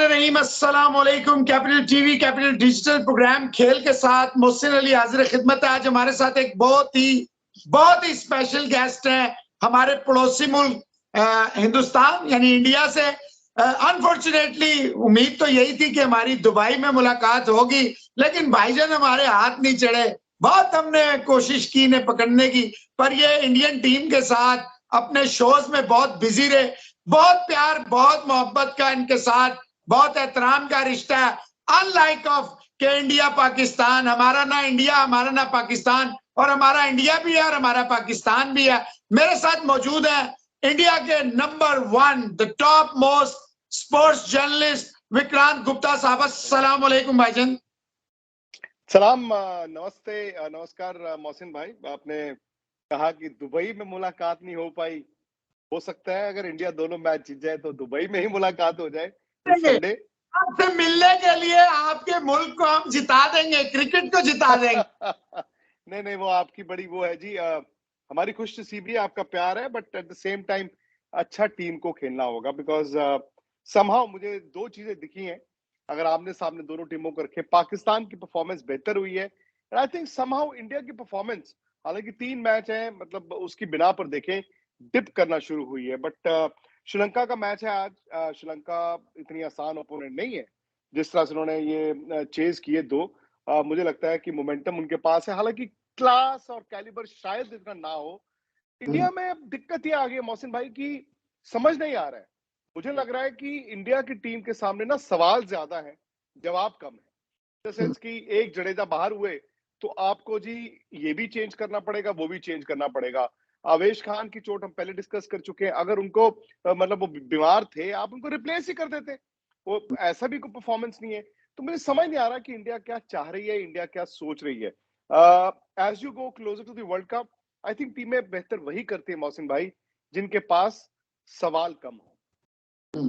रहीम, अस्सलाम वालेकुम। Capital TV, capital digital programme खेल के साथ मोहसिन अली हाजिर खिदमत है। आज हमारे साथ एक बहुत ही स्पेशल गेस्ट है हमारे पड़ोसी मुल्क हिंदुस्तान यानी इंडिया से। अनफॉर्चुनेटली उम्मीद तो यही थी कि हमारी दुबई में मुलाकात होगी, लेकिन भाईजान हमारे हाथ नहीं चढ़े। बहुत हमने कोशिश की इन्हें पकड़ने की, पर ये इंडियन टीम के साथ अपने शोज में बहुत बिजी रहे। बहुत प्यार, बहुत मोहब्बत का इनके साथ बहुत एहतराम का रिश्ता है। अनलाइक ऑफ के इंडिया पाकिस्तान, हमारा ना इंडिया, हमारा ना पाकिस्तान, और हमारा इंडिया भी है और हमारा पाकिस्तान भी है। मेरे साथ मौजूद है इंडिया के number 1 the top most sports journalist Vikrant Gupta साहब। अस्सलाम वालेकुम भाईजान। सलाम, नमस्ते, नमस्कार मोहसिन भाई। आपने कहा कि दुबई में मुलाकात नहीं हो पाई। हो सकता है अगर इंडिया दोनों मैच जीत जाए तो दुबई में ही मुलाकात हो जाए इस संडे। आपसे मिलने के लिए आपके मुल्क को हम जिता देंगे, क्रिकेट को जिता देंगे। नहीं, वो आपकी बड़ी वो है जी। हमारी खुश नसीबी है, आपका प्यार है, but at the same time अच्छा टीम को खेलना होगा। बिकॉज समहाउ मुझे दो चीजें दिखी हैं अगर आमने सामने दोनों टीमों को रखे। पाकिस्तान की परफॉर्मेंस बेहतर हुई है, and I think somehow India की परफॉर्मेंस, हालांकि 3 मैच है, मतलब उसकी बिना पर देखें डिप करना शुरू हुई है। बट श्रीलंका का मैच है आज। श्रीलंका इतनी आसान ओपोनेंट नहीं है। जिस तरह से उन्होंने ये चेज किए दो, मुझे लगता है कि मोमेंटम उनके पास है। हालांकि क्लास और कैलिबर शायद इतना ना हो। इंडिया में अब दिक्कत ये आ गई है मोहसिन भाई की समझ नहीं आ रहा है। मुझे लग रहा है कि इंडिया की टीम के सामने ना सवाल ज्यादा है, जवाब कम है। सेंस कि एक जडेजा बाहर हुए तो आपको जी ये भी चेंज करना पड़ेगा, वो भी चेंज करना पड़ेगा। आवेश खान की चोट हम पहले डिस्कस कर चुके हैं। अगर उनको मतलब वो बीमार थे, आप उनको रिप्लेस ही कर देते। वो ऐसा भी कोई परफॉर्मेंस नहीं है। तो मुझे समझ नहीं आ रहा कि इंडिया क्या चाह रही है, इंडिया क्या सोच रही है। As you go closer to the world cup, I think टीमें बेहतर वही करती है मोहसिन भाई जिनके पास सवाल कम हो।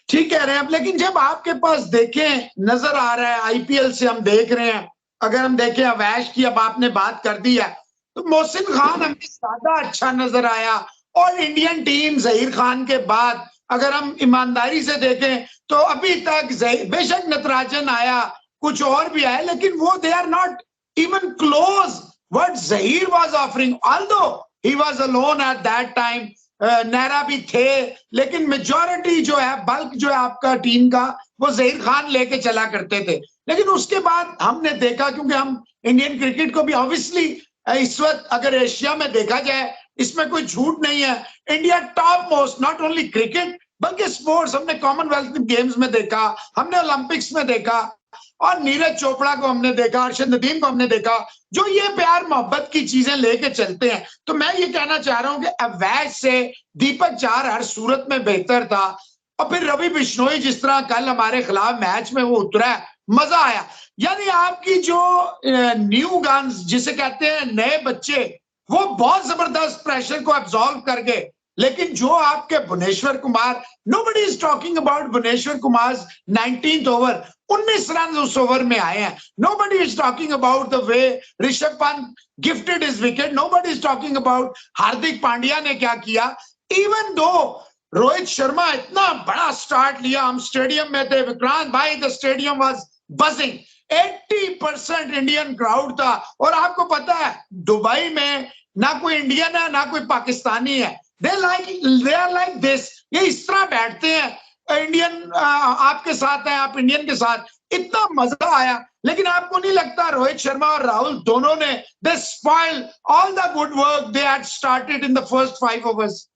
ठीक कह रहे हैं आप, लेकिन जब आपके पास देखें नजर आ रहा है, आईपीएल से हम देख रहे हैं, अगर हम देखें अवैश की, अब आपने बात कर दी है, तो मोहसिन खान हमें ज्यादा अच्छा नजर आया। और इंडियन टीम जहीर खान के बाद अगर हम ईमानदारी से देखें तो अभी तक बेशक नटराजन आया, कुछ और भी आया, लेकिन वो they are not even close what Zaheer was offering, although he was alone at that time. Nehra भी थे, लेकिन मेजॉरिटी जो है, बल्क जो है आपका टीम का, वो जहीर खान लेके चला करते थे। लेकिन उसके बाद हमने देखा, क्योंकि हम इंडियन क्रिकेट को भी ऑब्वियसली इस वक्त अगर एशिया में देखा जाए, इसमें कोई झूठ नहीं है, India top most not only cricket बल्कि स्पोर्ट्स। हमने कॉमनवेल्थ गेम्स में देखा, हमने ओलंपिक्स में देखा, और नीरज चोपड़ा को हमने देखा, अरशद नदीम को हमने देखा, जो ये प्यार मोहब्बत की चीजें लेके चलते हैं। तो मैं ये कहना चाह रहा हूं कि अवैध से दीपक चार हर सूरत में बेहतर था, और फिर रवि बिश्नोई जिस तरह कल हमारे खिलाफ मैच में वो उतरा है, मजा आया। यानी आपकी जो न्यू गन्स जिसे कहते हैं नए बच्चे, वो बहुत जबरदस्त प्रेशर को एब्जॉर्व कर गए। लेकिन जो आपके Bhuvneshwar Kumar, nobody is talking about Bhuvneshwar Kumar 19th over, 19 run उस ओवर में आए हैं। Nobody is talking about the way Rishabh Pant gifted his wicket, nobody is talking about Hardik Pandya ने क्या किया। इवन दो रोहित शर्मा इतना बड़ा स्टार्ट लिया, हम स्टेडियम में थे विक्रांत भाई, the stadium was buzzing, 80% Indian crowd था। और आपको पता है दुबई में ना कोई इंडियन है ना कोई पाकिस्तानी है, दे आर लाइक दिस, ये इस तरह बैठते हैं। इंडियन आपके साथ है, आप इंडियन के साथ, इतना मजा आया। लेकिन आपको नहीं लगता रोहित शर्मा और राहुल दोनों ने they spoiled all the good work they had started in the first 5 overs?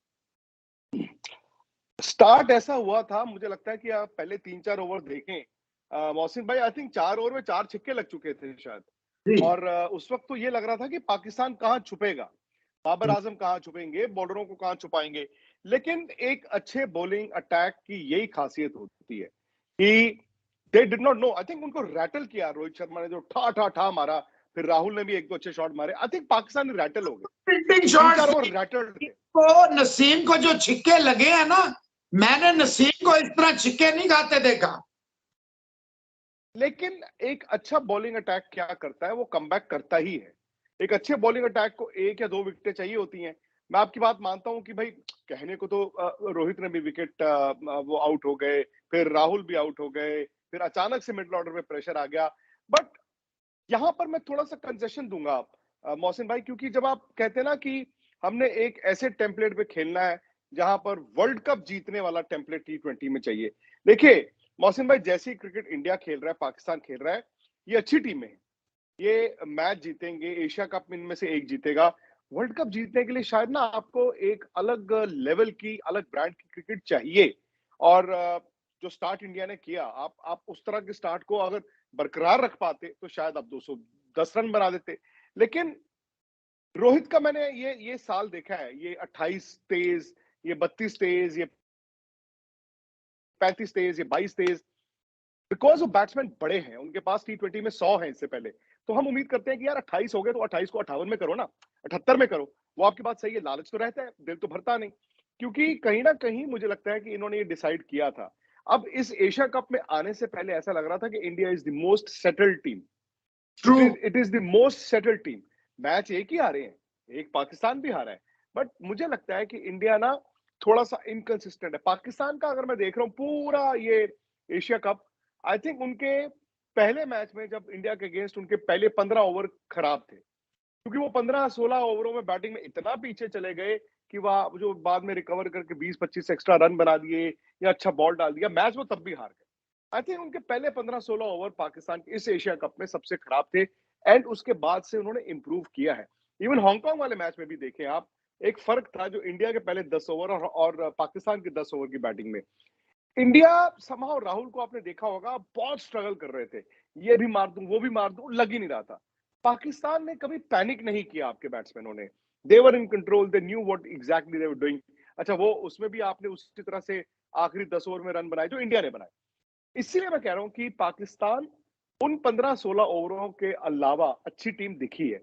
Start ऐसा हुआ था, मुझे लगता है कि आप पहले 3-4 ओवर देखें मोहसिन भाई, आई थिंक 4 ओवर में 4 छक्के लग चुके थे शायद। और उस वक्त तो ये लग रहा था कि पाकिस्तान कहां छुपेगा, बाबर आजम कहां छुपेंगे, बॉर्डरों को कहां छुपाएंगे। लेकिन एक अच्छे बॉलिंग अटैक की यही खासियत होती है कि they did not know. I think उनको रैटल किया रोहित शर्मा ने, जो ठा ठा ठा मारा, फिर राहुल ने भी 1-2 अच्छे शॉट मारे। आई थिंक पाकिस्तानी रैटल हो गए, 3-4 ओवर रैटल थे। तो नसीम को जो छिक्के लगे हैं ना, मैंने नसीम को इस तरह छिक्के नहीं खाते देखा। लेकिन एक अच्छा बॉलिंग अटैक क्या करता है, वो कमबैक करता ही है। एक अच्छे बॉलिंग अटैक को 1 या 2 विकेटें चाहिए होती हैं। मैं आपकी बात मानता हूं कि भाई कहने को तो रोहित ने भी विकेट वो आउट हो गए, फिर राहुल भी आउट हो गए, फिर अचानक से मिडिल ऑर्डर पे प्रेशर आ गया। बट यहां पर मैं थोड़ा सा कंसेशन दूंगा आप मोहसिन भाई, क्योंकि जब आप कहते हैं ना कि हमने एक ऐसे टेम्पलेट पे खेलना है जहां पर वर्ल्ड कप जीतने वाला टेम्पलेट T20 में चाहिए। देखिए मोहसिन भाई, जैसे ही क्रिकेट इंडिया खेल रहा है, पाकिस्तान खेल रहा है, ये अच्छी टीम है, ये मैच जीतेंगे, एशिया कप में इनमें से एक जीतेगा। वर्ल्ड कप जीतने के लिए शायद ना आपको एक अलग लेवल की, अलग ब्रांड की क्रिकेट चाहिए। और जो स्टार्ट इंडिया ने किया, आप उस तरह के स्टार्ट को अगर बरकरार रख पाते तो शायद आप 210 रन बना देते। लेकिन रोहित का मैंने ये साल देखा है, ये 28 तेज, ये 32 तेज, ये 35 तेज, ये 22 तेज, बिकॉज वो बैट्समैन बड़े हैं, उनके पास T20 में 100 है इससे पहले। तो हम उम्मीद करते हैं कि यार 28 हो गए तो 28 को 58 में करो ना, 78 में करो। वो आपकी बात सही है, लालच तो रहता है, दिल तो भरता नहीं, क्योंकि कहीं ना कहीं मुझे लगता है कि इन्होंने ये डिसाइड किया था। अब इस एशिया कप में आने से पहले ऐसा लग रहा था कि India is the most settled team. True. It is the most settled team. Match एक ही हारे हैं, एक पाकिस्तान भी हारा है, बट मुझे लगता है कि इंडिया ना थोड़ा सा इनकंसिस्टेंट है। पाकिस्तान का अगर मैं देख रहा हूँ पूरा ये एशिया कप, आई थिंक उनके पहले मैच में जब इंडिया के अगेंस्ट उनके पहले 15 ओवर खराब थे, क्योंकि वो 15-16 ओवरों में बैटिंग में इतना पीछे चले गए कि वह जो बाद में रिकवर करके 20-25 एक्स्ट्रा रन बना दिए या अच्छा बॉल डाल दिया, मैच वो तब भी हार गए। आई थिंक उनके पहले 15-16 ओवर पाकिस्तान के इस एशिया कप में सबसे खराब थे, एंड उसके बाद से उन्होंने इंप्रूव किया है। इवन हांगकांग वाले मैच में भी देखें आप, एक फर्क था जो इंडिया के पहले 10 ओवर और पाकिस्तान के 10 ओवर की बैटिंग में। इंडिया समहाउ, राहुल को आपने देखा होगा, बहुत स्ट्रगल कर रहे थे, ये भी मार दूं, वो भी मार दूं, लग ही नहीं रहा था। पाकिस्तान ने कभी पैनिक नहीं किया, आपके बैट्समैनों ने, they were in control, they knew what exactly they were doing. अच्छा, वो उसमें भी आपने उसी तरह से आखिरी 10 ओवर में रन बनाए जो इंडिया ने बनाए। इसीलिए मैं कह रहा हूं कि पाकिस्तान उन 15-16 ओवरों के अलावा अच्छी टीम दिखी है।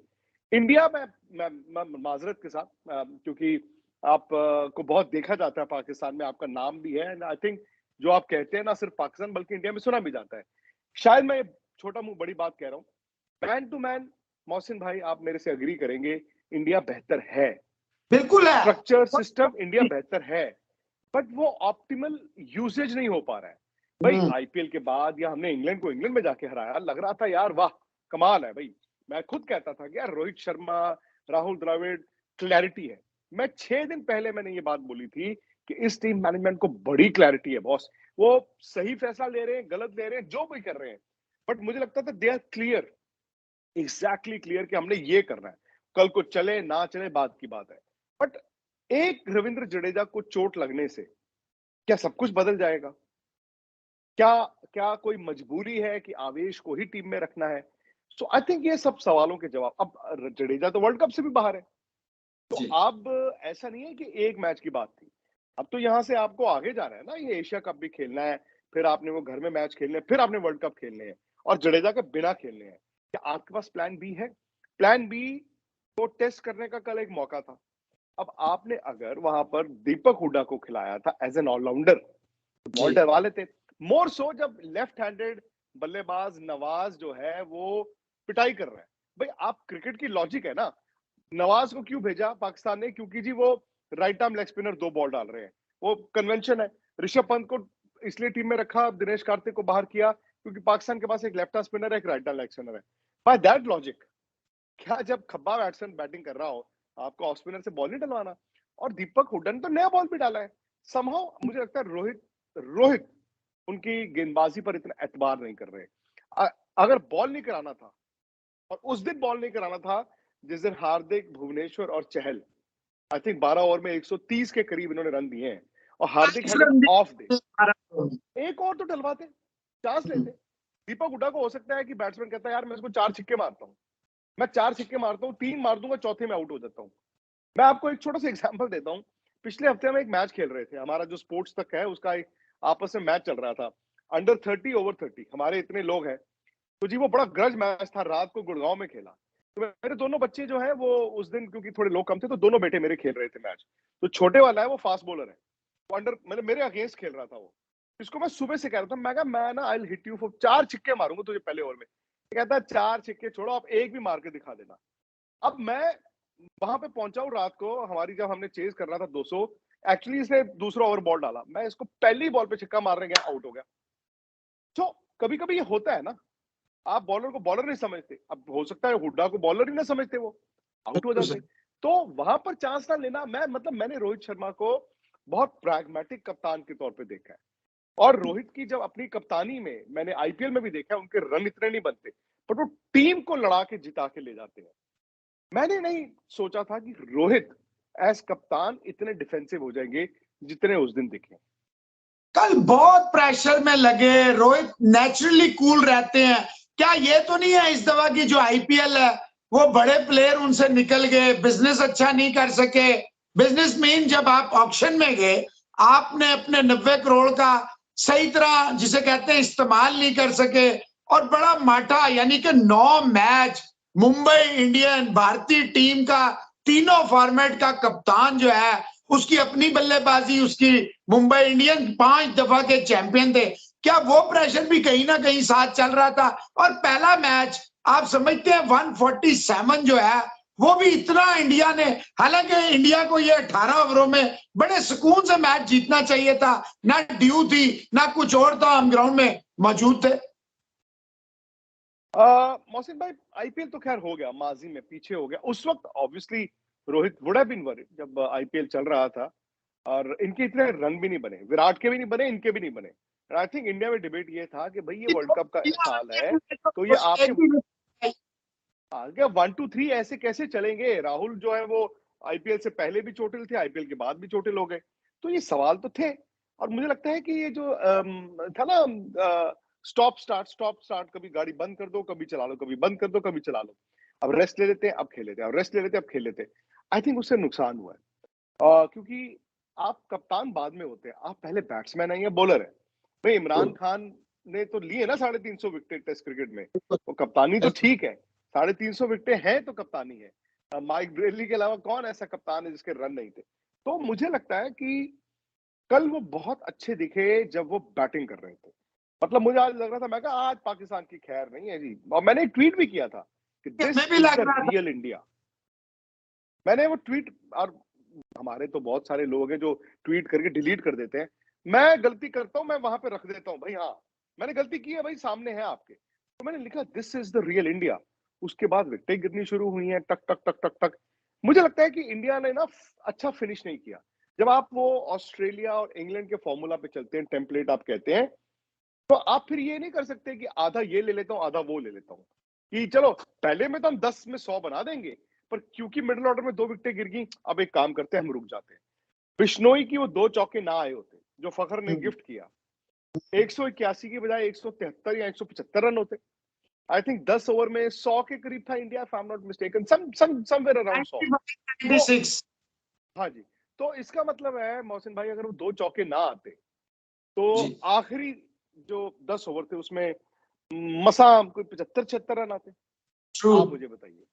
इंडिया में मैं माजरत के साथ, क्योंकि आप को बहुत देखा जाता है पाकिस्तान में, आपका नाम भी है, एंड आई थिंक जो आप कहते हैं ना सिर्फ पाकिस्तान बल्कि इंडिया में सुना भी जाता है। शायद मैं छोटा मुंह बड़ी बात कह रहा हूं, मैन टू मैन मोहसिन भाई आप मेरे से अग्री करेंगे, इंडिया बेहतर है, बिल्कुल है। स्ट्रक्चर सिस्टम इंडिया बेहतर है, बट वो ऑप्टिमल यूसेज नहीं हो पा रहा है। भाई आईपीएल के बाद, या हमने इंग्लैंड को इंग्लैंड में जाके हराया, लग रहा था यार वाह कमाल है भाई। मैं खुद कहता था कि यार रोहित शर्मा, राहुल द्रविड़, क्लैरिटी है। मैं 6 दिन पहले मैंने ये बात बोली थी कि इस टीम मैनेजमेंट को बड़ी क्लैरिटी है बॉस, वो सही फैसला ले रहे हैं, गलत ले रहे हैं, जो भी कर रहे हैं, बट मुझे लगता था they are clear, exactly clear कि हमने ये करना है, कल को चले ना चले बात की बात है। बट एक रविंद्र जडेजा को चोट लगने से क्या सब कुछ बदल जाएगा? क्या क्या कोई मजबूरी है कि आवेश को ही टीम में रखना है? सो आई थिंक ये सब सवालों के जवाब, अब जडेजा तो वर्ल्ड कप से भी बाहर है, तो जी। अब ऐसा नहीं है कि एक मैच की बात थी, अब तो यहां से आपको आगे जाना है ना, ये एशिया कप भी खेलना है, फिर आपने वो घर में मैच खेलने हैं, फिर आपने वर्ल्ड कप खेलने हैं, और जडेजा के बिना खेलने हैं। क्या आपके पास प्लान बी है? प्लान बी को टेस्ट करने का कल एक मौका था। अब आपने अगर वहां पर दीपक हुड्डा को खिलाया था एज एन ऑलराउंडर, जी। बॉल डरवा लेते। मोर सो जब लेफ्ट हैंडेड बल्लेबाज नवाज जो है वो पिटाई कर रहा है, भाई आप क्रिकेट की लॉजिक है ना, नवाज को क्यों भेजा पाकिस्तान ने? क्योंकि जी वो right arm leg spinner 2 ball डाल रहे हैं, वो कन्वेंशन है। ऋषभ पंत को इसलिए टीम में रखा, दिनेश कार्तिक को बाहर किया, क्योंकि पाकिस्तान के पास एक लेफ्ट आर्म स्पिनर है, एक राइट आर्म लेग स्पिनर है। बाय दैट लॉजिक, क्या जब खब्बा बैट्समैन बैटिंग कर रहा हो, आपको ऑफ स्पिनर से बॉल नहीं डलवाना? और दीपक हुड्डा ने तो नया बॉल भी डाला है। समहाउ मुझे लगता है रोहित रोहित उनकी गेंदबाजी पर इतना एतबार नहीं कर रहे। अगर बॉल नहीं कराना था, और उस दिन बॉल नहीं कराना था जिस दिन हार्दिक, भुवनेश्वर और चहल, आई थिंक 12 ओवर में 130 के करीब इन्होंने रन दिए हैं, और हार्दिक हैड एन ऑफ डे, एक और तो डलवाते, चांस लेते। दीपक हुड्डा को हो सकता है कि बैट्समैन कहता है यार मैं इसको 4 छक्के मारता हूँ, मैं 4 छक्के मारता हूँ, 3 मार दूंगा, चौथे में आउट हो जाता हूँ। मैं आपको एक छोटा सा एग्जांपल देता हूँ। पिछले हफ्ते हम एक मैच खेल रहे थे, हमारा जो स्पोर्ट्स तक है उसका एक आपस में मैच चल रहा था, अंडर 30 ओवर 30, हमारे इतने लोग हैं, तो जी वो बड़ा ग्रज मैच था, रात को गुड़गांव में खेला। तो मेरे दोनों बच्चे जो है वो उस दिन, क्योंकि थोड़े लोग कम थे, तो दोनों बेटे मेरे खेल रहे थे मैच। तो छोटे वाला है वो फास्ट बॉलर है, वो अंडर मेरे अगेंस्ट खेल रहा था वो। इसको मैं सुबह से कह रहा था, मैं कहा मैं ना I will hit you for 4 छक्के मारूंगा तुझे पहले ओवर में। कहता है 4 छक्के छोड़ो, आप एक भी मार के दिखा देना। अब मैं वहां पे पहुंचा हूं रात को, हमारी जब हमने चेज कर रहा था 200, एक्चुअली इसने दूसरा ओवर बॉल डाला, मैं इसको पहली बॉल पे छक्का मारने गया, आउट हो गया। तो कभी कभी ये होता है ना, आप बॉलर को बॉलर नहीं समझते, अब हो सकता है हुड्डा को बॉलर ही ना समझते, वो आउट हो बिल्कुल जाते। सही। तो वहां पर चांस ना लेना, मैंने रोहित शर्मा को बहुत प्रैग्मेटिक कप्तान के तौर पे देखा है। और रोहित की जब अपनी कप्तानी में मैंने आईपीएल में भी देखा है, उनके रन इतने नहीं बनते, बट वो टीम को लड़ा के जिता के ले जाते हैं। मैंने नहीं सोचा था कि रोहित एज कप्तान इतने डिफेंसिव हो जाएंगे जितने उस दिन दिखे। कल बहुत प्रेशर में लगे, रोहित नेचुरली कूल रहते हैं। क्या ये तो नहीं है इस दफा की जो आईपीएल है वो बड़े प्लेयर उनसे निकल गए, बिजनेस अच्छा नहीं कर सके? बिजनेस मीन जब आप ऑक्शन में गए, आपने अपने 90 करोड़ का सही तरह जिसे कहते हैं इस्तेमाल नहीं कर सके, और बड़ा माठा यानी कि 9 मैच मुंबई इंडियन भारतीय टीम का तीनों फॉर्मेट का कप्तान जो है, उसकी अपनी बल्लेबाजी, उसकी मुंबई इंडियंस 5 दफा के चैंपियन थे। क्या वो प्रेशर भी कहीं ना कहीं साथ चल रहा था? और पहला मैच आप समझते हैं 147 जो है वो भी इतना इंडिया ने, हालांकि इंडिया को ये 18 ओवरों में बड़े सुकून से मैच जीतना चाहिए था, ना ड्यू थी ना कुछ और था, हम ग्राउंड में मौजूद थे। मोहसिन भाई, आईपीएल तो खैर हो गया, माजी में पीछे हो गया। उस वक्त obviously Rohit would have been worried जब आईपीएल चल रहा था, और इनके इतने रन भी नहीं बने, विराट के भी नहीं बने, इनके भी नहीं बने। आई थिंक इंडिया में डिबेट ये था कि भाई ये वर्ल्ड कप का साल है, तो ये आपके आगे 1-2-3 ऐसे कैसे चलेंगे? राहुल जो है वो आईपीएल से पहले भी चोटिल थे, आईपीएल के बाद भी चोटिल हो गए। तो ये सवाल तो थे। और मुझे लगता है कि ये जो था ना, स्टॉप स्टार्ट, कभी गाड़ी बंद कर दो, कभी चला लो, कभी बंद कर दो, कभी चला लो। अब रेस्ट ले लेते हैं, अब खेल लेते हैं, अब रेस्ट ले लेते हैं, अब खेल लेते हैं। आई थिंक उससे नुकसान हुआ है। क्योंकि आप कप्तान बाद में होते हैं, आप पहले बैट्समैन है या बॉलर है। भाई इमरान खान ने तो लिए ना 350 विकेट टेस्ट क्रिकेट में, वो कप्तानी तो ठीक है, 350 विकेटें हैं तो कप्तानी है। माइक ब्रेली के अलावा कौन ऐसा कप्तान है जिसके रन नहीं थे? तो मुझे लगता है कि कल वो बहुत अच्छे दिखे जब वो बैटिंग कर रहे थे। मतलब मुझे आज लग रहा था, मैं कहा आज पाकिस्तान की खैर नहीं है जी। और मैंने एक ट्वीट भी किया था कि दिस हमें भी इज लग द रहा था। Real India. मैंने वो ट्वीट, और हमारे तो बहुत सारे लोग हैं जो ट्वीट करके डिलीट कर देते हैं। मैं गलती करता हूं, मैं वहां पे रख देता हूं, भाई हाँ मैंने गलती की है, भाई सामने है आपके। तो मैंने लिखा this is the real India. उसके बाद विकेटें गिरनी शुरू हुई हैं, टक टक टक टक टक। मुझे लगता है कि इंडिया ने ना अच्छा फिनिश नहीं किया। जब आप वो ऑस्ट्रेलिया और इंग्लैंड के फॉर्मूला पे चलते हैं, टेम्पलेट आप कहते हैं, तो आप फिर ये नहीं कर सकते कि आधा ये ले लेता हूं, आधा वो ले लेता हूं, कि चलो पहले में तो हम 10 में 100 बना देंगे, पर क्योंकि मिडिल ऑर्डर में 2 विकेटें गिर गई, अब एक काम करते हैं, हम रुक जाते हैं। बिश्नोई की वो 2 चौके ना आए होते जो फखर ने गिफ्ट किया, 181 की बजाय 173 या 175 रन होते। आई थिंक 10 ओवर में 100 के करीब था India, if I am not mistaken, somewhere around 100। तो 96। हाँ जी, तो इसका मतलब है मोहसिन भाई, अगर वो 2 चौके ना आते तो जी आखिरी जो 10 ओवर थे उसमें मसा कोई 75-76 रन आते। ट्रू। आप मुझे बताइए,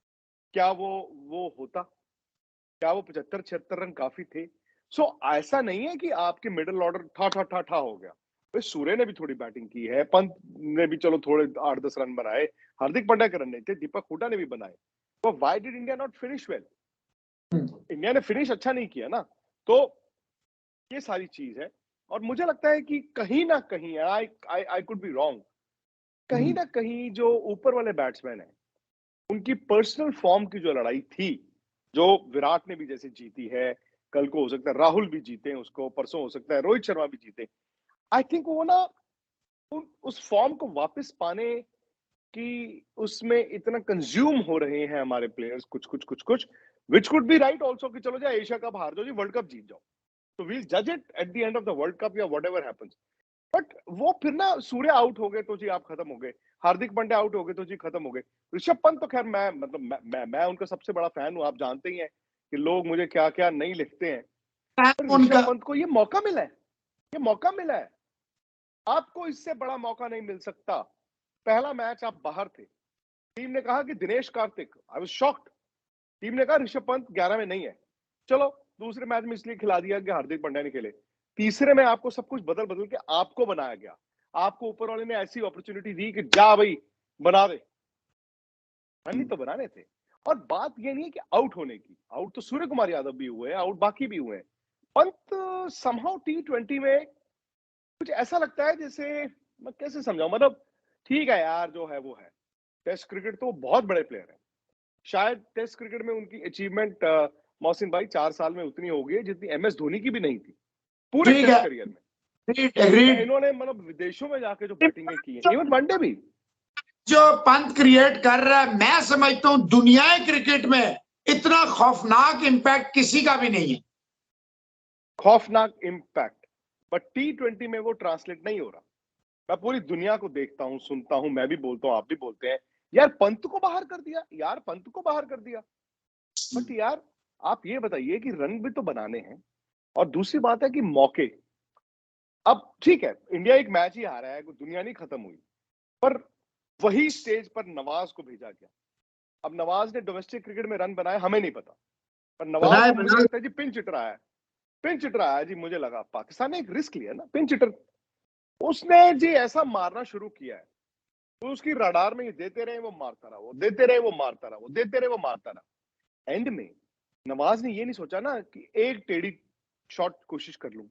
क्या वो होता? क्या वो 75-76 रन काफी थे? सो ऐसा नहीं है कि आपके मिडिल ऑर्डर ठा ठा ठा ठा हो गया। भाई सूर्य ने भी थोड़ी बैटिंग की है, पंत ने भी चलो थोड़े 8-10 रन बनाए, हार्दिक पांड्या के रन नहीं थे, दीपक हुडा ने भी बनाए। तो why did India not finish well? India ने फिनिश अच्छा नहीं किया ना। तो ये सारी चीज है। और मुझे लगता है कि कहीं ना कहीं, आई आई आई कुड बी रॉन्ग, कहीं ना कहीं जो ऊपर वाले बैट्समैन है, उनकी पर्सनल फॉर्म की जो लड़ाई थी, जो विराट ने भी जैसे जीती है, कल को हो सकता है राहुल भी जीते उसको, परसों हो सकता है रोहित शर्मा भी जीते। आई थिंक वो ना उस फॉर्म को वापस पाने की, उसमें इतना कंज्यूम हो रहे हैं हमारे प्लेयर्स, कुछ कुछ कुछ कुछ, which could be right also, कि चलो जाए एशिया कप हार जाओ जी, वर्ल्ड कप जीत जाओ, तो वील जज it at the end of the world cup या वट एवर हैपेंस। बट वो फिर ना, सूर्य आउट हो गए तो जी आप खत्म हो गए, हार्दिक पांड्या आउट हो गए तो जी खत्म हो गए। ऋषभ पंत तो खैर मैं मतलब मैं उनका सबसे बड़ा फैन हूं, आप जानते ही हैं कि लोग मुझे क्या क्या नहीं लिखते हैं। पर ऋषभ उनका पंत को ये मौका मिला है, ये मौका मिला है, आपको इससे बड़ा मौका नहीं मिल सकता। पहला मैच आप बाहर थे, टीम ने कहा कि Dinesh Karthik, I was shocked, team ने कहा ऋषभ पंत 11 में नहीं है। चलो दूसरे मैच में इसलिए खिला दिया कि हार्दिक पांड्या ने खेले। तीसरे में आपको सब कुछ बदल बदल के आपको बनाया गया, आपको ऊपर वाले ने ऐसी अपॉर्चुनिटी दी कि जा भाई बना दे, रन ही तो बनाने थे। और बात ये नहीं है कि आउट होने की, आउट तो सूर्य कुमार यादव भी हुए हैं, आउट बाकी भी हुए हैं। पंत समहाउ T20 में कुछ ऐसा लगता है जैसे, मैं कैसे समझाऊं, मतलब ठीक है यार, जो है वो है। टेस्ट क्रिकेट तो बहुत बड़े प्लेयर है, शायद टेस्ट क्रिकेट में उनकी अचीवमेंट मोहसिन भाई 4 साल में उतनी हो गई जितनी MS धोनी की भी नहीं थी पूरे ठीक टेस्ट है, करियर में। एग्रीड। इन्होंने मतलब विदेशों में जाके जो बैटिंगें की है, इवन वनडे भी। जो पंत क्रिएट कर रहा है, मैं समझता हूं दुनिया क्रिकेट में इतना खौफनाक इंपैक्ट किसी का भी नहीं है। खौफनाक इंपैक्ट, बट T20 में वो ट्रांसलेट नहीं हो रहा। मैं पूरी दुनिया को देखता हूं, सुनता हूं, मैं भी बोलता हूं, आप भी बोलते हैं, यार पंत को बाहर कर दिया, यार पंत को बाहर कर दिया। बट यार आप ये बताइए कि रन भी तो बनाने हैं, और दूसरी बात है कि मौके, अब ठीक है इंडिया एक मैच ही हारा है, दुनिया नहीं खत्म हुई, पर वही स्टेज पर नवाज को भेजा गया। अब नवाज ने डोमेस्टिक क्रिकेट में रन बनाए हमें नहीं पता, पर नवाज को मुझे लगता है जी पिंच हिट रहा है, पिंच हिट रहा है जी। मुझे लगा पाकिस्तान ने एक रिस्क लिया ना, पिंच हिटर उसने जी ऐसा मारना शुरू किया है, तो उसकी रडार में ये देते रहे वो मारता रहा, वो देते रहे वो मारता रहा, वो देते रहे वो मारता रहा। एंड में नवाज ने ये नहीं सोचा ना कि एक टेढ़ी शॉट कोशिश कर लूं।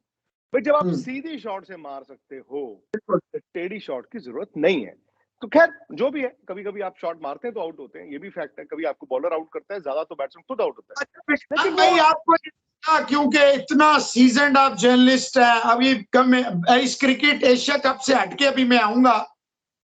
भाई जब आप सीधी शॉट से मार सकते हो तो टेढ़ी शॉट की जरूरत नहीं है। तो खैर जो भी है, कभी कभी आप शॉट मारते हैं तो आउट होते हैं, ये भी फैक्ट है। कभी आपको बॉलर आउट करता है ज्यादा तो बैट्समैन खुद आउट होता है। लेकिन भाई आपको क्योंकि इतना सीजनड आप जर्नलिस्ट है, अभी कम इस क्रिकेट एशिया कप से हटके अभी मैं आऊंगा,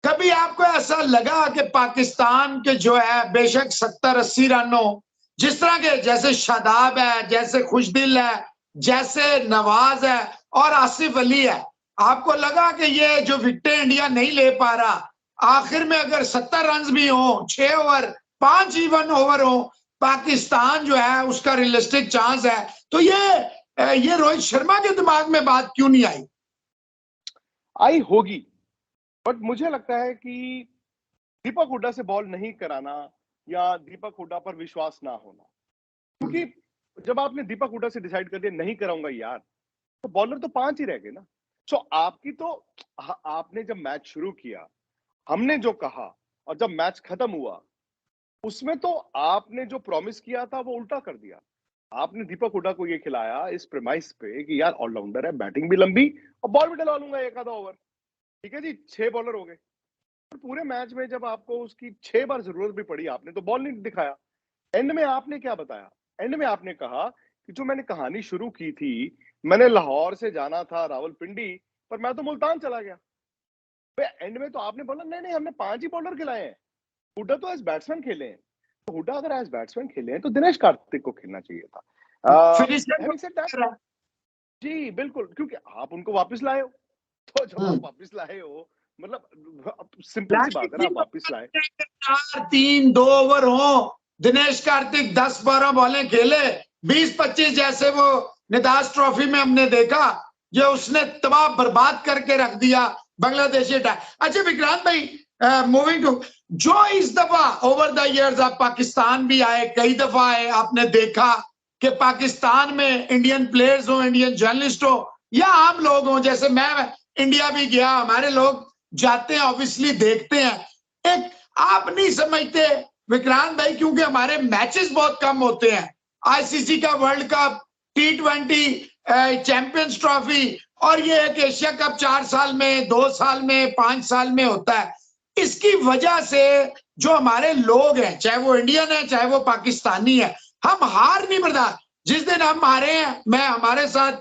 कभी आपको ऐसा लगा कि पाकिस्तान के जो है बेशक 70-80 रन हो, जिस तरह के जैसे शादाब है, जैसे खुशदिल है, जैसे नवाज है और आसिफ अली है, आपको लगा कि ये जो विकेटें इंडिया नहीं ले पा रहा, आखिर में अगर 70 रन भी हो, 6 ओवर 5 इवन ओवर हो, पाकिस्तान जो है उसका रियलिस्टिक चांस है, तो ये रोहित शर्मा के दिमाग में बात क्यों नहीं आई? आई होगी, बट मुझे लगता है कि दीपक हुड्डा से बॉल नहीं कराना या दीपक हुड्डा पर विश्वास ना होना, क्योंकि जब आपने दीपक हुड्डा से डिसाइड कर दिया नहीं कराऊंगा यार, तो बॉलर तो 5 ही रह गए ना। सो आपकी तो आपने जब मैच शुरू किया, हमने जो कहा, और जब मैच खत्म हुआ उसमें तो आपने जो प्रॉमिस किया था वो उल्टा कर दिया। आपने दीपक हुड्डा को ये खिलाया इस प्रेमाइस पे कि यार ऑलराउंडर है, बैटिंग भी लंबी और बॉल भी डलवा लूंगा एक आधा ओवर। ठीक है जी, 6 बॉलर हो गए। पूरे मैच में जब आपको उसकी 6 बार जरूरत भी पड़ी, आपने तो बॉल नहीं दिखाया। एंड में आपने क्या बताया? एंड में आपने कहा कि जो मैंने कहानी शुरू की थी, मैंने लाहौर से जाना था रावलपिंडी, पर मैं तो मुल्तान चला गया। एंड में तो आपने बोला नहीं नहीं हमने 5 ही बॉलर खिलाए हैं, हुड्डा तो एज बैट्समैन खेले हैं। तो हुड्डा अगर एज बैट्समैन खेले हैं तो दिनेश कार्तिक को खेलना चाहिए था। जी बिल्कुल, क्योंकि आप उनको वापस लाए हो, तो जब आप वापस लाए हो, मतलब सिंपल सी बात है ना, आप वापस लाए। 4-3-2 ओवर हो, दिनेश कार्तिक 10-12 बॉलें खेले, 20-25 जैसे वो निदास ट्रॉफी में हमने देखा, ये उसने तबाह बर्बाद करके रख दिया बांग्लादेशी टाइम। अच्छा विक्रांत भाई, मूविंग टू, जो इस दफा ओवर द इयर्स आप पाकिस्तान भी आए, कई दफा आए, आपने देखा कि पाकिस्तान में इंडियन प्लेयर्स हो, इंडियन जर्नलिस्ट हो या आम लोग हो, जैसे मैं इंडिया भी गया, हमारे लोग जाते हैं, ऑब्वियसली देखते हैं। एक आप नहीं समझते विक्रांत भाई, क्योंकि हमारे मैचेस बहुत कम होते हैं, आईसीसी का world cup, T20 champions trophy, और ये एक एशिया कप 4 साल में, 2 साल में, 5 साल में होता है। इसकी वजह से जो हमारे लोग हैं, चाहे वो इंडियन है चाहे वो पाकिस्तानी है, हम हार नहीं बर्दाश्त। जिस दिन हम हारे हैं, मैं हमारे साथ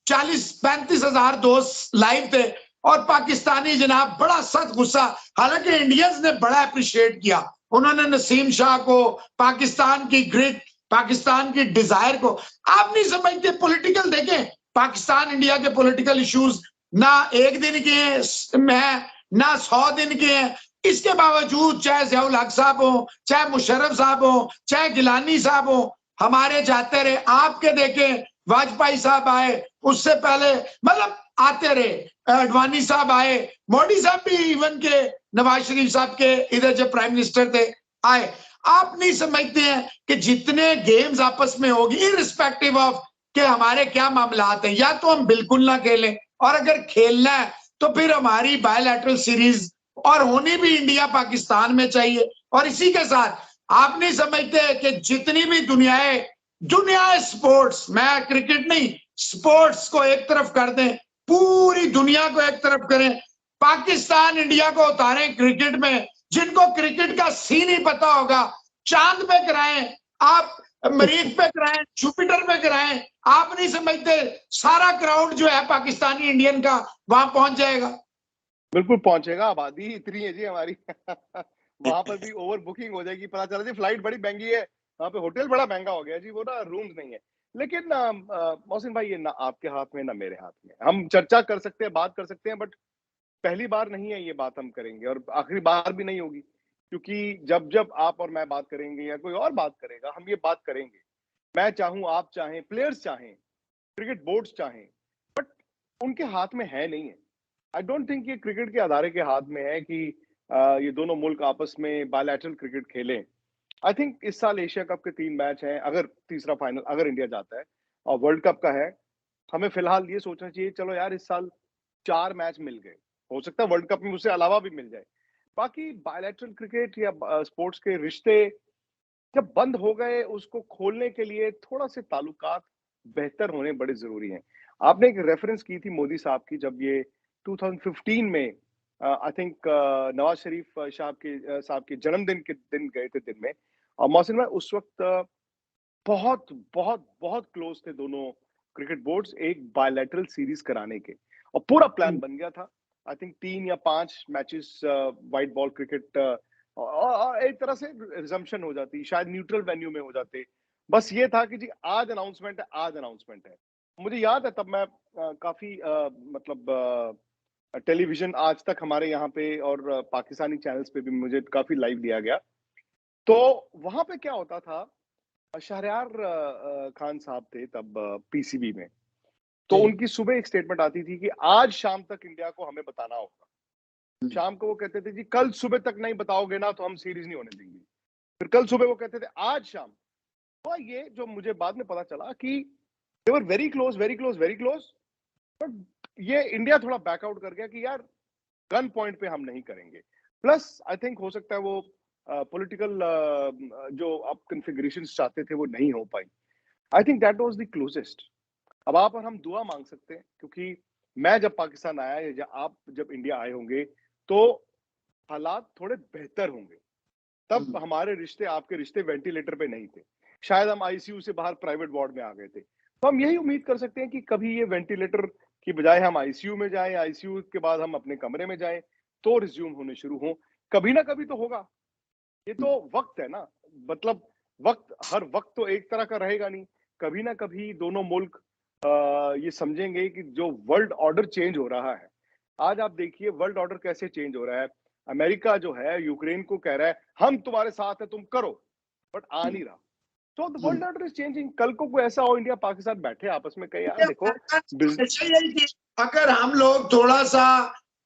40-35 हजार दोस्त लाइव थे, और पाकिस्तानी जनाब बड़ा सख्त गुस्सा, हालांकि इंडियंस ने बड़ा अप्रिशिएट किया, उन्होंने नसीम शाह को, पाकिस्तान की ग्रिट, पाकिस्तान की डिजायर को। आप नहीं समझते पॉलिटिकल देखें, पाकिस्तान इंडिया के पॉलिटिकल इश्यूज ना 1 दिन के हैं ना 100 दिन के हैं, इसके बावजूद चाहे ज़ियाउल हक साहब हो, चाहे मुशर्रफ साहब हो, चाहे गिलानी साहब हो, हमारे जाते रहे। आपके देखें वाजपेयी साहब आए, उससे पहले मतलब आते रहे, अडवाणी साहब आए, मोदी साहब भी इवन के नवाज शरीफ साहब के इधर जब प्राइम मिनिस्टर थे आए। आप नहीं समझते हैं कि जितने गेम्स आपस में होगी, इररिस्पेक्टिव ऑफ कि हमारे क्या मामलात हैं, या तो हम बिल्कुल ना खेलें, और अगर खेलना है तो फिर हमारी बायलैटरल सीरीज और होनी भी इंडिया पाकिस्तान में चाहिए। और इसी के साथ आप नहीं समझते कि जितनी भी दुनिया स्पोर्ट्स, मैं क्रिकेट नहीं, स्पोर्ट्स को एक तरफ कर दें, पूरी दुनिया को एक तरफ करें, पाकिस्तान इंडिया को उतारें क्रिकेट में, जिनको क्रिकेट का सीन ही पता होगा, चांद पे कराएं, आप मरीख पे कराएं, जुपिटर पे कराएं, आप नहीं समझते सारा क्राउड जो है पाकिस्तानी इंडियन का वहां पहुंच जाएगा। बिल्कुल पहुंचेगा, आबादी इतनी है जी हमारी वहां पर भी ओवर बुकिंग हो जाएगी, पता चला जी फ्लाइट बड़ी महंगी है, वहां पे होटल बड़ा महंगा हो गया जी, वो ना रूम्स नहीं है। लेकिन मोहसिन भाई, ये ना आपके हाथ में ना मेरे हाथ में, हम चर्चा कर सकते हैं, बात कर सकते हैं, बट पहली बार नहीं है ये बात हम करेंगे और आखिरी बार भी नहीं होगी, क्योंकि जब जब आप और मैं बात करेंगे या कोई और बात करेगा, हम ये बात करेंगे। मैं चाहूं, आप चाहें, प्लेयर्स चाहें, क्रिकेट बोर्ड्स चाहें, बट उनके हाथ में है नहीं है। आई डोंट थिंक ये क्रिकेट के अदारे के हाथ में है कि ये दोनों मुल्क आपस में बायलैटरल क्रिकेट खेलें। आई थिंक इस साल एशिया कप के 3 मैच हैं, अगर तीसरा फाइनल अगर इंडिया जाता है, और वर्ल्ड कप का है, हमें फिलहाल ये सोचना चाहिए चलो यार इस साल 4 मैच मिल गए, हो सकता है वर्ल्ड कप में उससे अलावा भी मिल जाए। बाकी बायलैटरल क्रिकेट या स्पोर्ट्स के रिश्ते जब बंद हो गए, उसको खोलने के लिए थोड़ा से ताल्लुकात बेहतर होने बड़े जरूरी हैं। आपने एक रेफरेंस की थी मोदी साहब की, जब ये 2015 में आई थिंक नवाज शरीफ साहब के जन्मदिन के दिन गए थे दिन में, और मोहसिन भाई उस वक्त बहुत बहुत बहुत क्लोज थे दोनों क्रिकेट बोर्ड्स एक बायलैटरल सीरीज कराने के, और पूरा प्लान बन गया था। आई थिंक 3 या 5 मैचेस व्हाइट बॉल क्रिकेट, और एक तरह से रिजम्पशन हो जाती, शायद न्यूट्रल वेन्यू में हो जाते। बस ये था कि जी आज अनाउंसमेंट है, आज अनाउंसमेंट है। मुझे याद है तब मैं काफी मतलब टेलीविजन आज तक हमारे यहाँ पे और पाकिस्तानी चैनल्स पे भी मुझे काफी लाइव लिया गया। तो वहां पे क्या होता था, शहरयार खान साहब थे तब पीसीबी में, तो उनकी सुबह एक स्टेटमेंट आती थी कि आज शाम तक इंडिया को हमें बताना होगा। शाम को वो कहते थे जी कल सुबह तक नहीं बताओगे ना तो हम सीरीज नहीं होने देंगे। फिर कल सुबह वो कहते थे आज शाम। तो ये जो मुझे बाद में पता चला कि they were very close very close very close, but ये इंडिया थोड़ा बैकआउट कर गया कि यार गन पॉइंट पे हम नहीं करेंगे। प्लस आई थिंक हो सकता है वो पॉलिटिकल जो आप कन्फिगरेशन चाहते थे वो नहीं हो पाई। I think that was the closest. अब आप और हम दुआ मांग सकते हैं, क्योंकि मैं जब पाकिस्तान आया या आप जब इंडिया आए होंगे तो हालात थोड़े बेहतर होंगे। तब हमारे रिश्ते, आपके रिश्ते वेंटिलेटर पे नहीं थे, शायद हम आईसीयू से बाहर प्राइवेट वार्ड में आ गए थे। तो हम यही उम्मीद कर सकते हैं कि कभी ये वेंटिलेटर की बजाय हम आईसीयू में जाएं, आईसीयू के बाद हम अपने कमरे में जाएं, तो रिज्यूम होने शुरू हो। कभी ना कभी तो होगा, ये तो वक्त है ना, मतलब वक्त हर वक्त तो एक तरह का रहेगा नहीं। कभी ना कभी दोनों मुल्क ये समझेंगे कि जो वर्ल्ड ऑर्डर चेंज हो रहा है, आज आप देखिए वर्ल्ड ऑर्डर कैसे चेंज हो रहा है। अमेरिका जो है यूक्रेन को कह रहा है हम तुम्हारे साथ है, तुम करो, बट आ नहीं रहा। तो the world order is changing. कल को कोई ऐसा हो इंडिया पाकिस्तान बैठे आपस में कहे यार देखो, अगर हम लोग थोड़ा सा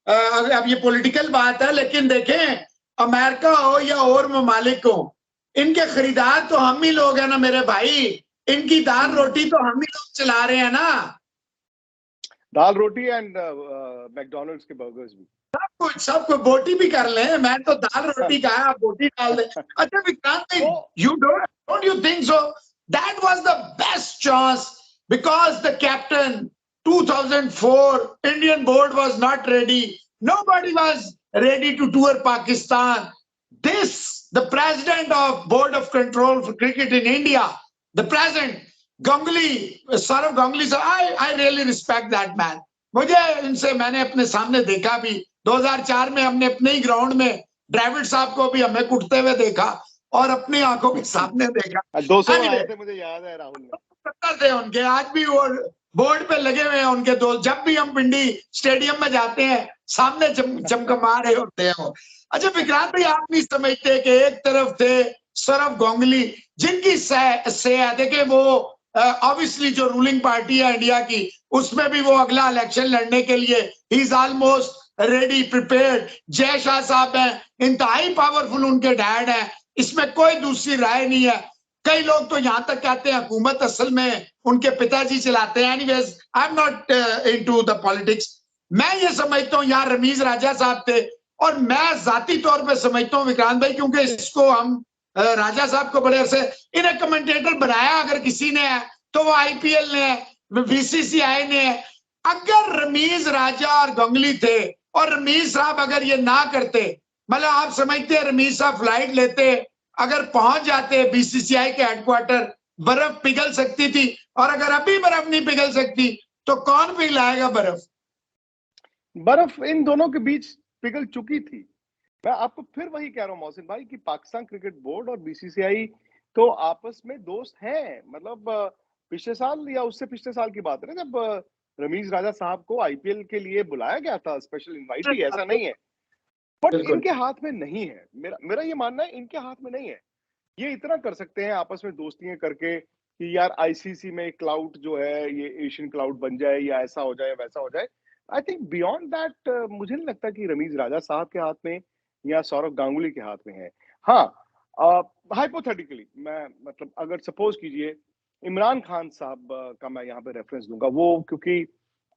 अब ये पॉलिटिकल बात है, लेकिन देखें अमेरिका हो या और ममालिक हो, इनके खरीदार तो हम ही लोग हैं ना मेरे भाई। इनकी दाल रोटी तो हम ही लोग चला रहे हैं ना, दाल रोटी एंड मैकडॉनल्ड्स के बर्गर्स भी, सब कुछ बोटी भी कर ले। मैं तो दाल रोटी खाया, आप बोटी डाल दे। अच्छा Vikrant, you don't you think so? That was the best chance, because the captain 2004 Indian board was not ready. Nobody was ready to tour Pakistan. The president of board of control for cricket in India, the president Ganguly, Saurav Ganguly, sir, I really respect that man. मुझे इनसे, मैंने अपने सामने देखा भी 2004 में, हमने अपने ही ग्राउंड में ड्राविड साहब को भी हमें कुटते हुए देखा और अपनी आंखों के सामने देखा। 200 आए थे, मुझे याद है राहुल ने थे उनके, आज भी वो बोर्ड पे लगे हुए हैं उनके दोस्त। जब भी हम पिंडी स्टेडियम में जाते हैं सामने चमकमा रहे होते हैं वो। अच्छा विक्रांत भाई, आप नहीं समझते कि एक तरफ थे सौरव गांगुली, जिनकी से देखे वो ऑब्वियसली जो रूलिंग पार्टी है इंडिया की, उसमें भी वो अगला इलेक्शन लड़ने के लिए he is almost ready prepared. Jay Shah साहब हैं, इंतहाई पावरफुल उनके डैड हैं, इसमें कोई दूसरी राय नहीं है। कई लोग तो यहां तक कहते हैं हुकूमत असल में उनके पिताजी चलाते हैं। Anyways, I am not into the politics. मैं ये समझता हूँ यहाँ रमीज राजा साहब थे, और मैं जाती तौर पे समझता हूँ विक्रांत भाई, क्योंकि इसको हम राजा साहब को बड़े अरसे इन्हें कमेंटेटर बनाया अगर किसी ने है तो वो आईपीएल ने, बीसीसीआई ने। अगर रमीज राजा और गंगली थे और रमीज साहब अगर ये ना करते, मतलब आप समझते हैं रमीज साहब फ्लाइट लेते, अगर पहुंच जाते बीसीसीआई के हेडक्वार्टर, बर्फ पिघल सकती थी। और अगर अभी बर्फ नहीं पिघल सकती तो कौन पिघलाएगा बर्फ? बर्फ इन दोनों के बीच पिघल चुकी थी। मैं आपको फिर वही कह रहा हूँ मोहसिन भाई कि पाकिस्तान क्रिकेट बोर्ड और बीसीसीआई तो आपस में दोस्त हैं। मतलब पिछले साल या उससे पिछले साल की बात है ना, जब रमीज राजा साहब को आईपीएल के लिए बुलाया गया था, स्पेशल इनवाइट ही, ऐसा नहीं है। बट इनके हाथ में नहीं है, मेरा मेरा ये मानना है, इनके हाथ में नहीं है। ये इतना कर सकते हैं आपस में दोस्तियां करके कि यार आईसीसी में क्लाउड जो है ये एशियन क्लाउड बन जाए, या ऐसा हो जाए वैसा हो जाए। आई थिंक बियॉन्ड दैट मुझे नहीं लगता कि रमीज राजा साहब के हाथ में या सौरव गांगुली के हाथ में है। हाँ, हाइपोथेटिकली मैं मतलब अगर सपोज कीजिए इमरान खान साहब का मैं यहाँ पे रेफरेंस दूंगा, वो क्योंकि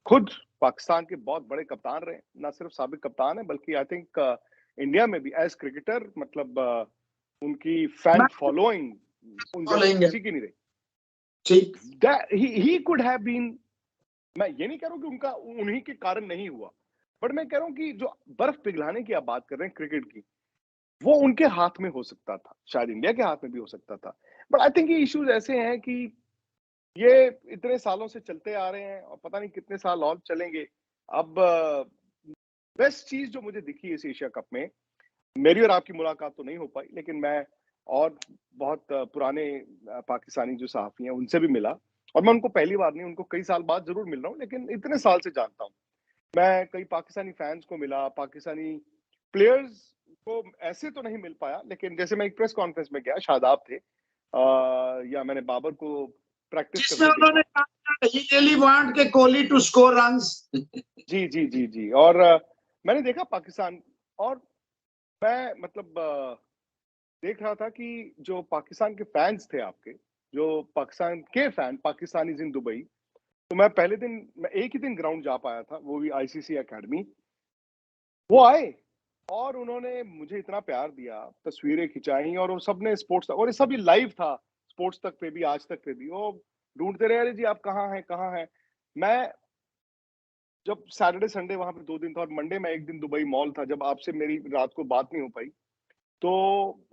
खुद पाकिस्तान के बहुत बड़े कप्तान रहे, ना सिर्फ साबिक कप्तान है बल्कि आई थिंक इंडिया में भी एज क्रिकेटर, मतलब उनकी फैन फॉलोइंग उन जैसी किसी की नहीं रही। ही कुड हैव बीन, मैं ये नहीं कह रहा हूं कि उनका उन्हीं के कारण नहीं हुआ, बट मैं कह रहा हूं कि जो बर्फ पिघलाने की आप बात कर रहे हैं क्रिकेट की, वो उनके हाथ में हो सकता था, शायद इंडिया के हाथ में भी हो सकता था। बट आई थिंक ये इश्यूज ऐसे हैं कि ये इतने सालों से चलते आ रहे हैं और पता नहीं कितने साल और चलेंगे। अब बेस्ट चीज जो मुझे दिखी इस एशिया कप में, मेरी और आपकी मुलाकात तो नहीं हो पाई, लेकिन मैं और बहुत पुराने पाकिस्तानी जो सहाफी हैं उनसे भी मिला, और मैं उनको पहली बार नहीं, उनको कई साल बाद जरूर मिल रहा हूँ, लेकिन इतने साल से जानता हूँ। मैं कई पाकिस्तानी फैंस को मिला, पाकिस्तानी प्लेयर्स को ऐसे तो नहीं मिल पाया, लेकिन जैसे मैं एक प्रेस कॉन्फ्रेंस में गया, शादाब थे या मैंने बाबर को प्रैक्टिस जिसमें करते उन्होंने देखा। कहा he really want के कोहली टू स्कोर रन्स। जी जी जी जी, और मैंने देखा पाकिस्तान, और मैं मतलब देख रहा था कि जो पाकिस्तान के फैंस थे आपके, जो पाकिस्तान के फैन पाकिस्तानीज इन दुबई, तो मैं पहले दिन, मैं एक ही दिन ग्राउंड जा पाया था, वो भी आईसीसी एकेडमी। वो आए और उन्होंने मुझे इतना प्यार दिया, तस्वीरें खिंचाई, और वो सबने स्पोर्ट्स, और ये सब लाइव था स्पोर्ट्स तक पे भी, आज तक पे भी, वो ढूंढते रहे, अरे जी आप कहाँ हैं कहाँ हैं। मैं जब सैटरडे संडे वहां पे 2 दिन था और मंडे में एक दिन दुबई मॉल था, जब आपसे मेरी रात को बात नहीं हो पाई, तो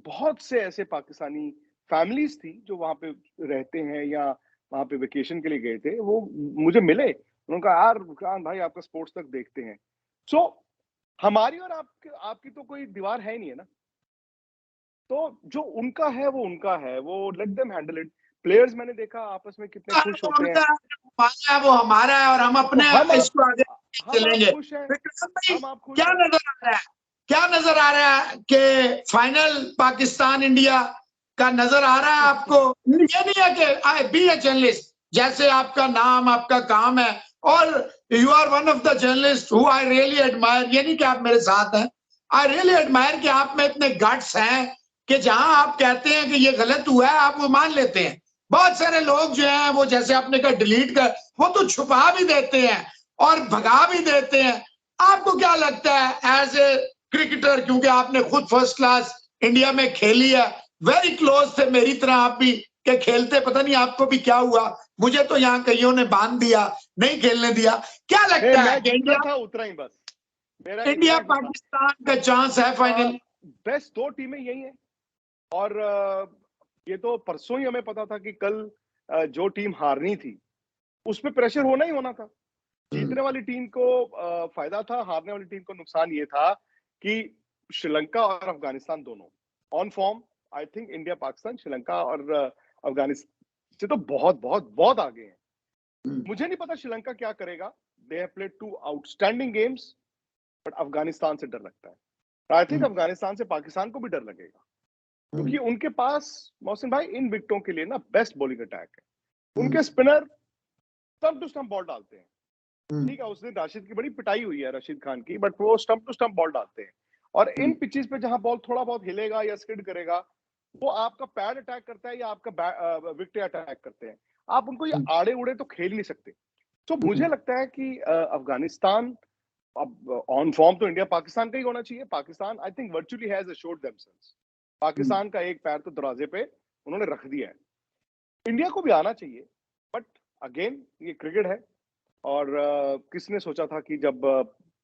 बहुत से ऐसे पाकिस्तानी फैमिलीज थी जो वहां पे रहते हैं या वहां पे वेकेशन के लिए गए थे, वो मुझे मिले। उन्होंने कहा यार विक्रांत भाई आपका स्पोर्ट्स तक देखते हैं। सो हमारी और आपकी तो कोई दीवार है नहीं है ना, तो जो उनका है वो उनका है, वो let them handle it. Players मैंने देखा आपस में कितने खुश होते हैं। वो हमारा है और हम तो अपने इसको आगे हम आप चलेंगे। खुश हैं, भाई हम आप खुश क्या हैं। नजर आ रहा है, क्या नजर आ रहा है कि फाइनल पाकिस्तान इंडिया का नजर आ रहा है आपको? ये नहीं है कि आई बी ए जर्नलिस्ट, जैसे आपका नाम आपका काम है और you are one of the journalist who I really admire. ये नहीं कि आप मेरे साथ हैं, आई रियली एडमायर कि आप में इतने गट्स हैं कि जहां आप कहते हैं कि ये गलत हुआ है आप वो मान लेते हैं। बहुत सारे लोग जो हैं वो जैसे आपने कहा डिलीट कर, वो तो छुपा भी देते हैं और भगा भी देते हैं। आपको क्या लगता है एज ए क्रिकेटर, क्योंकि आपने खुद फर्स्ट क्लास इंडिया में खेली है, वेरी क्लोज थे मेरी तरह आप भी के खेलते, पता नहीं आपको भी क्या हुआ, मुझे तो यहाँ कईयों ने बांध दिया, नहीं खेलने दिया। क्या लगता है कि इंडिया था उतना ही बस, मेरा एक इंडिया मैच था। पाकिस्तान का चांस है फाइनल? बेस्ट दो टीमें यही है, और ये तो परसों ही हमें पता था कि कल जो टीम हारनी थी उस पर प्रेशर होना ही होना था। जीतने वाली टीम को फायदा था, हारने वाली टीम को नुकसान ये था कि श्रीलंका और अफगानिस्तान दोनों on form, I think India Pakistan Sri Lanka और अफगानिस्तान से तो बहुत बहुत बहुत आगे हैं। मुझे नहीं पता श्रीलंका क्या करेगा, they have played 2 outstanding games, but Afghanistan से डर लगता है। आई थिंक अफगानिस्तान से पाकिस्तान को भी डर लगेगा, क्योंकि उनके पास मोहसिन भाई इन विकेटों के लिए ना बेस्ट बॉलिंग अटैक है। उनके spinner stump to stump ball डालते हैं, ठीक है, उस दिन राशिद की बड़ी पिटाई हुई है रशीद खान की, बट वो स्टंप टू स्टंप बॉल डालते हैं। और इन पिचेस पे जहां बॉल थोड़ा बहुत हिलेगा या स्किड करेगा, वो आपका पैड अटैक करता है या आपका विकेट अटैक करते हैं, आप उनको ये आड़े उड़े तो खेल नहीं सकते। तो मुझे लगता है कि अफगानिस्तान अब ऑन फॉर्म तो इंडिया पाकिस्तान का ही होना चाहिए। Pakistan I think virtually has assured themselves Pakistan का एक पैर तो दरवाजे पे उन्होंने रख दिया है। इंडिया को भी आना चाहिए, बट अगेन ये क्रिकेट है और किसने सोचा था कि जब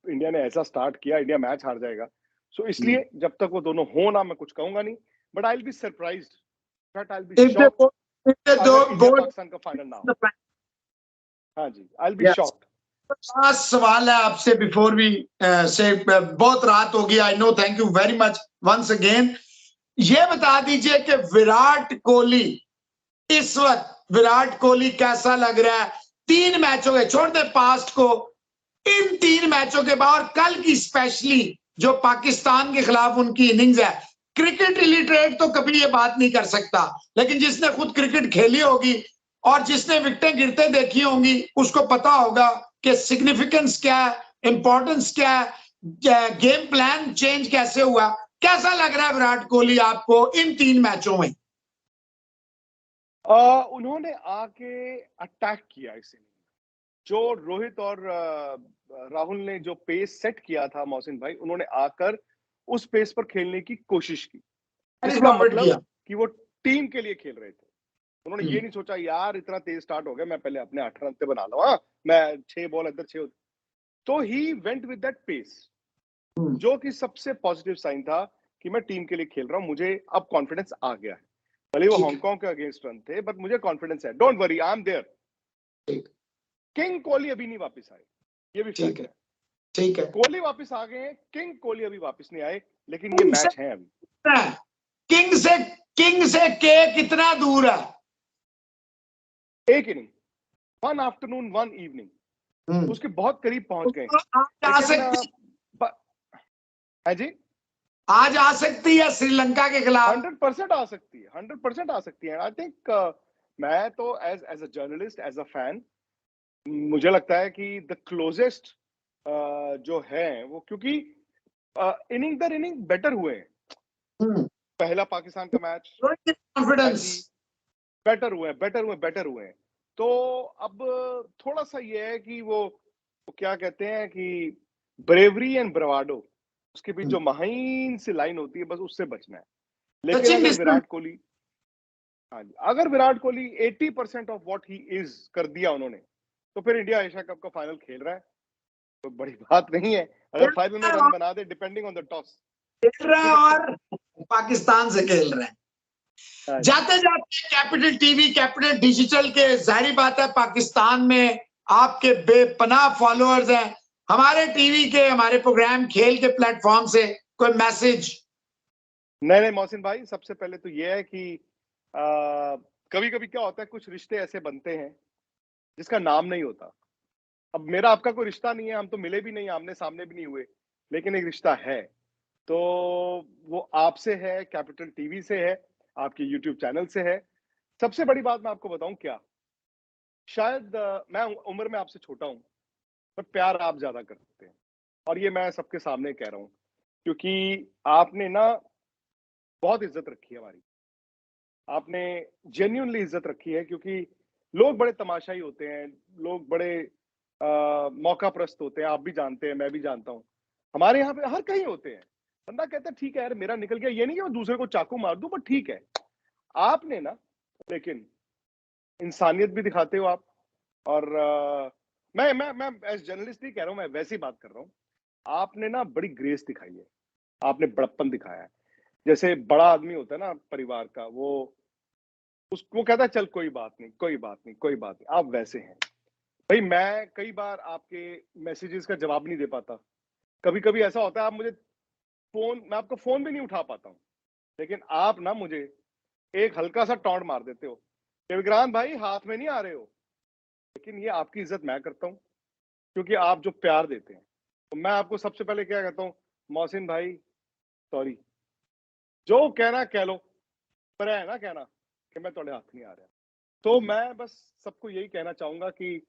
इंडिया ने ऐसा स्टार्ट किया इंडिया मैच हार जाएगा। सो इसलिए जब तक वो दोनों हो ना, मैं कुछ कहूंगा नहीं, but I will be surprised, but I will be If they shocked if they अगर इंडिया both पाकिस्तान का फाइनल ना हो। हाँ जी, I will be yes. Shocked. Last सवाल है आपसे बिफोर वी से, बहुत रात होगी, I know, thank you very much once again. ये बता दीजिए कि विराट कोहली इस वक्त, विराट कोहली कैसा लग रहा है 3 मैचों के, छोड़ दे पास्ट को, इन 3 मैचों के बाद और कल की स्पेशली जो पाकिस्तान के खिलाफ उनकी इनिंग्स है। क्रिकेट इलिटरेट तो कभी ये बात नहीं कर सकता, लेकिन जिसने खुद क्रिकेट खेली होगी और जिसने विकेटें गिरते देखी होंगी उसको पता होगा कि सिग्निफिकेंस क्या है, इंपॉर्टेंस क्या है, गेम प्लान चेंज कैसे हुआ। कैसा लग रहा है विराट कोहली आपको इन 3 मैचों में? उन्होंने आके अटैक किया इस इनिंग में। जो रोहित और राहुल ने जो पेस सेट किया था मोहसिन भाई, उन्होंने आकर उस पेस पर खेलने की कोशिश की, जिसका मतलब कि वो टीम के लिए खेल रहे थे। उन्होंने ये नहीं सोचा यार इतना तेज स्टार्ट हो गया, मैं पहले अपने 8 रन पे बना लूं, मैं 6 बॉल इधर 6। तो he went with that pace, जो कि सबसे पॉजिटिव साइन था कि मैं टीम के लिए खेल रहा हूं, मुझे अब कॉन्फिडेंस आ गया है। भले वो हांगकांग के अगेंस्ट रन थे, बट मुझे कॉन्फिडेंस है, don't worry, I am there. King Kohli अभी नहीं वापस आए, ये भी ठीक है। ठीक है, कोहली वापस आ गए हैं, किंग कोहली अभी वापस नहीं आए, लेकिन ये मैच है अभी। किंग से के कितना दूर है? एक इनिंग, 1 आफ्टरनून 1 इवनिंग, उसके बहुत करीब पहुंच गए। है जी, आज आ सकती है श्रीलंका के खिलाफ? 100% आ सकती है, 100% आ सकती है। आई थिंक मैं तो as a journalist, as a fan, मुझे लगता है कि द क्लोजेस्ट जो है वो, क्योंकि इनिंग दर इनिंग बेटर हुए हैं। पहला पाकिस्तान का मैच कॉन्फिडेंस बेटर हुए हैं। तो अब थोड़ा सा ये है कि वो क्या कहते हैं कि ब्रेवरी एंड ब्रवाडो, उसके बीच जो महीन सी लाइन होती है, बस उससे बचना है। लेकिन अगर विराट कोहली, हाँ जी, अगर Virat Kohli 80% of what he is कर दिया उन्होंने, तो फिर इंडिया एशिया कप का फाइनल खेल रहा है, तो बड़ी बात नहीं है। अगर फाइनल में रन बना दे डिपेंडिंग ऑन द टॉस, खेल रहे हैं और पाकिस्तान से खेल रहे हैं। जाते जाते कैपिटल टीवी, कैपिटल डिजिटल के, जाहिर बात है पाकिस्तान में आपके बेपनाह फॉलोअर्स हैं। हमारे टीवी के, हमारे प्रोग्राम खेल के प्लेटफॉर्म से कोई मैसेज? नहीं मोहसिन भाई, सबसे पहले तो ये है कि कभी कभी क्या होता है, कुछ रिश्ते ऐसे बनते हैं जिसका नाम नहीं होता। अब मेरा आपका कोई रिश्ता नहीं है, हम तो मिले भी नहीं, आमने सामने भी नहीं हुए, लेकिन एक रिश्ता है, तो वो आपसे है, कैपिटल टीवी से है, आपके यूट्यूब चैनल से है। सबसे बड़ी बात मैं आपको बताऊं क्या, शायद मैं उम्र में आपसे छोटा हूं, पर प्यार आप ज्यादा करते हैं, और ये मैं सबके सामने कह रहा हूं, क्योंकि आपने ना बहुत इज्जत रखी है हमारी, आपने जेन्युइनली इज्जत रखी है। क्योंकि लोग बड़े तमाशाई होते हैं, लोग बड़े मौका प्रस्त होते हैं, आप भी जानते हैं, मैं भी जानता हूं, हमारे यहाँ पे हर कहीं होते हैं। बंदा कहता है ठीक है यार मेरा निकल गया, ये नहीं कि मैं दूसरे को चाकू मार दूं, पर ठीक है। आपने ना, लेकिन इंसानियत भी दिखाते हो आप, और मैं एज जर्नलिस्ट नहीं कह रहा हूं, मैं वैसी बात कर रहा हूं। आपने ना बड़ी ग्रेस दिखाई है, आपने बड़प्पन दिखाया है। जैसे बड़ा आदमी होता है ना परिवार का, वो उसको कहता है चल कोई बात नहीं, कोई बात नहीं, कोई बात नहीं, आप वैसे हैं भाई। मैं कई बार आपके मैसेजेस का जवाब नहीं दे पाता, कभी कभी ऐसा होता है आप मुझे मैं आपको फोन भी नहीं उठा पाता हूँ, लेकिन आप ना मुझे एक हल्का सा टॉन्ट मार देते हो कि विक्रांत भाई हाथ में नहीं आ रहे हो। लेकिन ये आपकी इज्जत मैं करता हूँ, क्योंकि आप जो प्यार देते हैं। तो मैं आपको सबसे पहले क्या कहता हूँ, मोहसिन भाई सॉरी, जो कहना कह लो, पर है ना कहना कि मैं थोड़े हाथ नहीं आ रहा। तो मैं बस सबको यही कहना चाहूंगा कि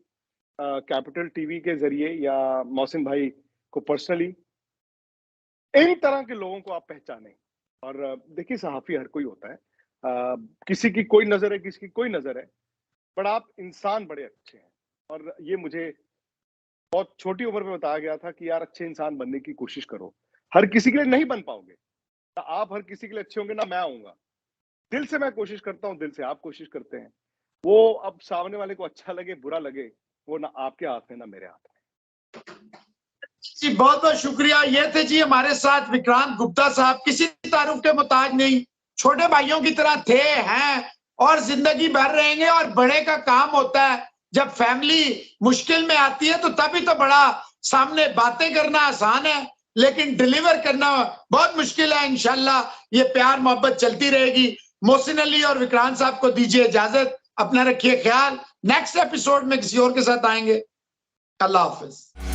कैपिटल टीवी के जरिए या मोहसिन भाई को पर्सनली, इन तरह के लोगों को आप पहचानें। और देखिए सहाफी हर कोई होता है, किसी की कोई नजर है, किसी की कोई नजर है, पर आप इंसान बड़े अच्छे हैं। और ये मुझे बहुत छोटी उम्र में बताया गया था कि यार अच्छे इंसान बनने की कोशिश करो, हर किसी के लिए नहीं बन पाओगे, आप हर किसी के लिए अच्छे होंगे ना मैं आऊंगा। दिल से मैं कोशिश करता हूँ, दिल से आप कोशिश करते हैं। वो अब सामने वाले को अच्छा लगे बुरा लगे, वो ना आपके हाथ में ना मेरे हाथ में। जी बहुत बहुत शुक्रिया। ये थे जी हमारे साथ विक्रांत गुप्ता साहब, किसी तारुफ के मुताज नहीं, छोटे भाइयों की तरह थे, हैं और जिंदगी भर रहेंगे। और बड़े का काम होता है जब फैमिली मुश्किल में आती है तो तभी तो बड़ा, सामने बातें करना आसान है लेकिन डिलीवर करना बहुत मुश्किल है। इंशाल्लाह ये प्यार मोहब्बत चलती रहेगी। मोहसिन अली और विक्रांत साहब को दीजिए इजाजत, अपना रखिए ख्याल। नेक्स्ट एपिसोड में किसी और के साथ आएंगे। अल्लाह हाफिज।